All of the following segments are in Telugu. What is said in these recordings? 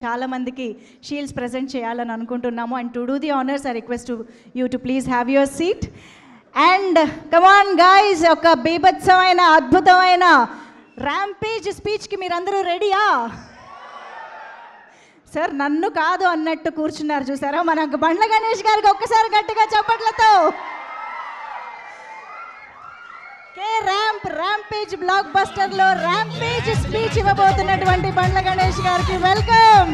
చాలా మందికి షీల్డ్స్ ప్రెజెంట్ చేయాలని అనుకుంటున్నాము. And to do the honours I request you to please have your seat. And come on guys, ఒక బీభత్సమైన అద్భుతమైన ర్యాంపేజ్ స్పీచ్కి మీరందరూ రెడీయా? సార్ నన్ను కాదు అన్నట్టు కూర్చున్నారు చూసారా? మన బండ్ల గణేష్ గారికి ఒక్కసారి గట్టిగా చప్పట్లతో. ర్యాంపేజ్ బ్లాక్ బస్టర్ లో ర్యాంపేజ్ స్పీచ్ ఇవ్వబోతున్నటువంటి బండ్ల గణేష్ గారికి వెల్కమ్.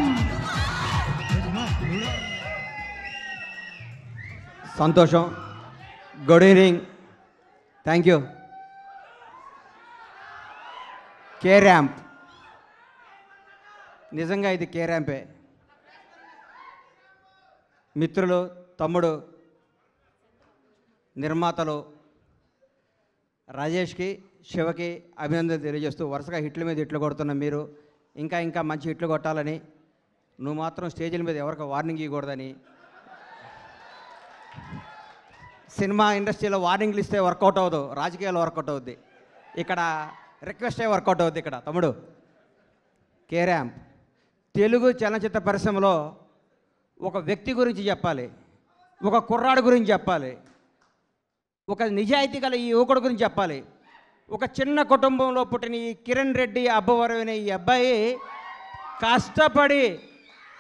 సంతోషం. Good evening. Thank you. K ramp, నిజంగా ఇది కే ర్యాంపే. మిత్రులు, తమ్ముడు, నిర్మాతలు రాజేష్కి, శివకి అభినందనలు తెలియజేస్తూ, వరుసగా హిట్ల మీద హిట్లు కొడుతున్న మీరు ఇంకా మంచి హిట్లు కొట్టాలని, నువ్వు మాత్రం స్టేజీల మీద ఎవరికి వార్నింగ్ ఇవ్వకూడదని, సినిమా ఇండస్ట్రీలో వార్నింగ్లు ఇస్తే వర్కౌట్ అవ్వదు, రాజకీయాల్లో వర్కౌట్ అవుద్ది, ఇక్కడ రిక్వెస్టే వర్కౌట్ అవుద్ది. ఇక్కడ తమ్ముడు కే ర్యాంప్ తెలుగు చలనచిత్ర పరిశ్రమలో ఒక వ్యక్తి గురించి చెప్పాలి, ఒక కుర్రాడు గురించి చెప్పాలి, ఒక నిజాయితీ గల ఈ యువకుడు గురించి చెప్పాలి. ఒక చిన్న కుటుంబంలో పుట్టిన ఈ కిరణ్ రెడ్డి అబ్బవరం అనే ఈ అబ్బాయి కష్టపడి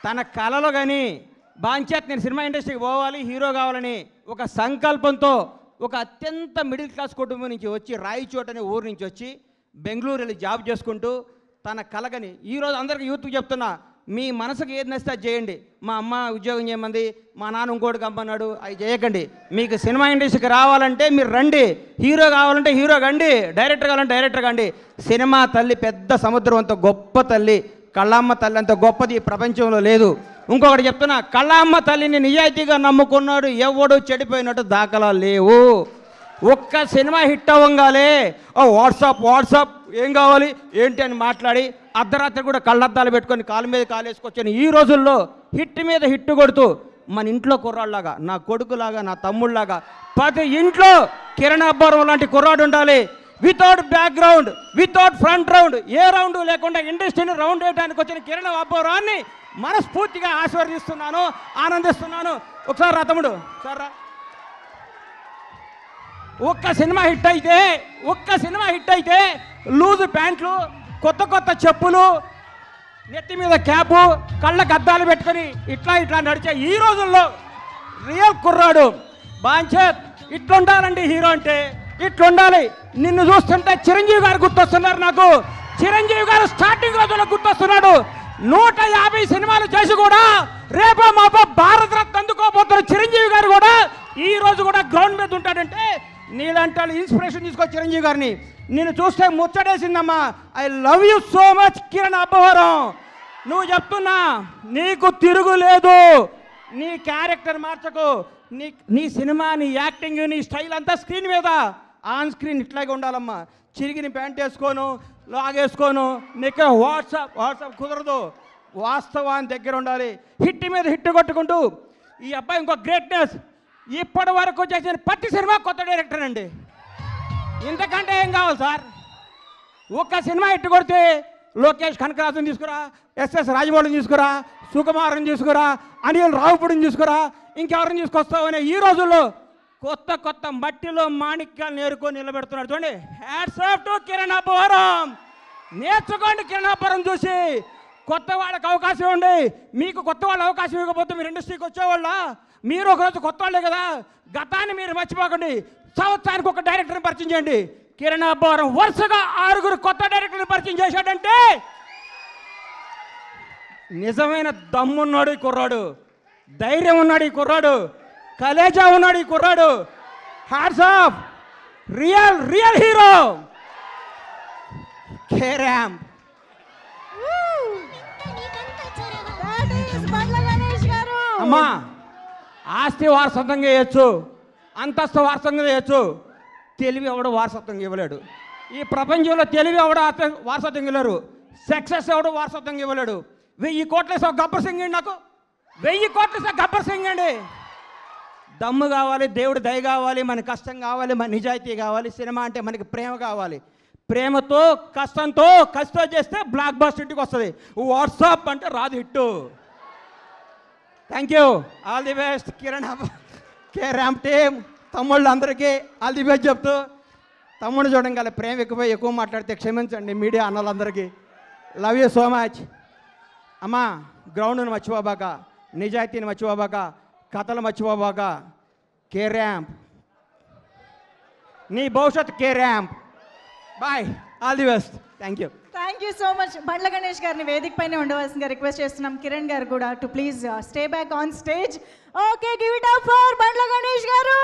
తన కళలో కానీ బాంచేత్ నేను సినిమా ఇండస్ట్రీకి పోవాలి, హీరో కావాలని ఒక సంకల్పంతో ఒక అత్యంత మిడిల్ క్లాస్ కుటుంబం నుంచి వచ్చి, రాయచోట్ అనే ఊరు నుంచి వచ్చి బెంగళూరు వెళ్ళి జాబ్ చేసుకుంటూ తన కలగని, ఈరోజు అందరికీ యూత్కి చెప్తున్నా, మీ మనసుకు ఏది నచ్చితే అది చేయండి. మా అమ్మ ఉద్యోగం చేయమంది, మా నాన్న ఇంకోటి కమ్మన్నాడు, అవి చేయకండి. మీకు సినిమా ఇండస్ట్రీకి రావాలంటే మీరు రండి, హీరో కావాలంటే హీరో కండి, డైరెక్టర్ కావాలంటే డైరెక్టర్ కండి. సినిమా తల్లి పెద్ద సముద్రం అంత గొప్ప తల్లి, కళ్ళమ్మ తల్లి అంత గొప్పది ఈ ప్రపంచంలో లేదు. ఇంకొకటి చెప్తున్నా, కళ్ళమ్మ తల్లిని నిజాయితీగా నమ్ముకున్నాడు ఎవడు చెడిపోయినట్టు దాఖలా లేవు. ఒక్క సినిమా హిట్ అవ్వగానే వాట్సాప్ ఏం కావాలి ఏంటి అని మాట్లాడి అర్ధరాత్రి కూడా కళ్ళద్దాలు పెట్టుకొని కాలు మీద కాలేసుకొచ్చాను. ఈ రోజుల్లో హిట్ మీద హిట్ కొడుతూ మన ఇంట్లో కుర్రాళ్ళలాగా, నా కొడుకులాగా, నా తమ్ముళ్ళలాగా ప్రతి ఇంట్లో కిరణ్ అబ్బవరం లాంటి కుర్రాడు ఉండాలి. Without background, without front round, ఏ రౌండ్ లేకుండా ఇండస్ట్రీని రౌండ్ వేయడానికి వచ్చిన కిరణ్ అబ్బవరాన్ని మనస్ఫూర్తిగా ఆశీర్వదిస్తున్నాను, ఆనందిస్తున్నాను. ఒకసారి రా తమ్ముడు, ఒకసారి రా. ఒక్క సినిమా హిట్ అయితే లూజు ప్యాంట్లు, కొత్త చెప్పులు, నెత్తి మీద క్యాపు, కళ్ళకు అద్దాలు పెట్టుకొని ఇట్లా నడిచే ఈ రోజుల్లో రియల్ కుర్రాడు బాంచేత్ ఇట్లుండాలండి. హీరో అంటే ఇట్లుండాలి. నిన్ను చూస్తుంటే చిరంజీవి గారు గుర్తొస్తున్నారు నాకు. చిరంజీవి గారు స్టార్టింగ్ రోజుల్లో గుర్తొస్తున్నాడు. 150 సినిమాలు చేసి కూడా రేపో మాపో భారత రత్న అందుకోబోతున్న చిరంజీవి గారు కూడా ఈ రోజు కూడా గ్రౌండ్ మీద ఉంటాడంటే నీలాంటి ఇన్స్పిరేషన్ తీసుకో చిరంజీవి గారిని. నేను చూస్తే ముచ్చటేసిందమ్మా. I love you so much Kiran Abbavaram. నువ్వు చెప్తున్నా, నీకు తిరుగులేదు. నీ క్యారెక్టర్ మార్చకు. నీ సినిమా, నీ యాక్టింగ్, నీ స్టైల్ అంతా స్క్రీన్ మీద, ఆన్ స్క్రీన్ ఇట్లాగే ఉండాలమ్మా. చిరిగిన ప్యాంట్ వేసుకోను, లాగేసుకోను, నీకు వాట్సాప్ కుదరదు. వాస్తవాన్ని దగ్గర ఉండాలి. హిట్ మీద హిట్ కొట్టుకుంటూ ఈ అబ్బాయి ఇంకో గ్రేట్నెస్. ఇప్పటి వరకు చేసిన ప్రతి సినిమా కొత్త డైరెక్టర్ అండి. ఇంతకంటే ఏం కావాలి సార్? ఒక్క సినిమా హిట్ కొడితే లోకేష్ కనకరాజుని తీసుకురా, ఎస్ఎస్ రాజమౌళిని తీసుకురా, సుకుమార్ని తీసుకురా, అనిల్ రావుపూడిని తీసుకురా, ఇంకెవరిని తీసుకొస్తావనే ఈ రోజుల్లో కొత్త మట్టిలో మాణిక్యాలు నేర్కొని నిలబెడుతున్నాడు. చూడండి, hats off to Kiran Abbavaram. నేర్చుకోండి కిరణ్ అబ్బవరం చూసి. కొత్త వాళ్ళకి అవకాశం ఇవ్వండి. మీకు కొత్త వాళ్ళు అవకాశం ఇవ్వకపోతే మీరు ఇండస్ట్రీకి వచ్చేవాళ్ళ? మీరు ఒకరోజు కొత్త వాళ్ళే కదా. గతాన్ని మీరు మర్చిపోకండి. సంవత్సరానికి ఒక డైరెక్టర్ని పరిచయం చేయండి. కిరణ్ అబ్బవరం వరుసగా 6 కొత్త డైరెక్టర్ని పరిచయం చేశాడంటే నిజమైన దమ్మున్నాడు ఈ కుర్రాడు, ధైర్యం ఉన్నాడు ఈ కుర్రాడు, కలేజా ఉన్నాడు ఈ కుర్రాడు. Hats off, real hero K ramp. అమ్మా, ఆస్తి వారసత్వంగా చేయొచ్చు, అంతస్తు వారసత్వంగా చేయొచ్చు, తెలివి ఎవడు వారసత్వంగా ఇవ్వలేడు. ఈ ప్రపంచంలో తెలివి ఎవడు వారసత్వంగా ఇవ్వలేరు. సక్సెస్ ఎవడు వారసత్వంగా ఇవ్వలేడు. 1000 కోట్ల గబ్బర్ సింగ్ అండి. నాకు 1000 కోట్ల గబ్బర్ సింగ్ అండి. దమ్ము కావాలి, దేవుడు దయ కావాలి, మన కష్టం కావాలి, మన నిజాయితీ కావాలి, సినిమా అంటే మనకి ప్రేమ కావాలి. ప్రేమతో కష్టంతో కష్టం చేస్తే బ్లాక్ బస్టర్ ఇంటికి వస్తుంది. వాట్సాప్ అంటే రాదు hit. Thank you, all the best Kiran K ramp team. తమ్ముళ్ళు అందరికీ ఆల్ ది బెస్ట్ చెప్తూ, తమ్ముడు చూడడం గల ప్రేమ ఎక్కువ మాట్లాడితే క్షమించండి మీడియా అన్నలందరికీ. Love you so much. అమ్మా, గ్రౌండ్ను మర్చిపోబాక, నిజాయితీని మర్చిపోబాక, కథలు మర్చిపోబాక. కే ర్యాంప్ నీ భవిష్యత్ K ramp. Boy, all the best. Thank you. Thank you so much. Bandla Ganesh గారిని వేదిక పైన ఉండవలసిందిగా రిక్వెస్ట్ చేస్తున్నాం. కిరణ్ గారు కూడా to please stay back on stage. Okay, give it up for Bandla Ganesh గారు.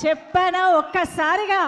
చెప్పానా ఒక్కసారిగా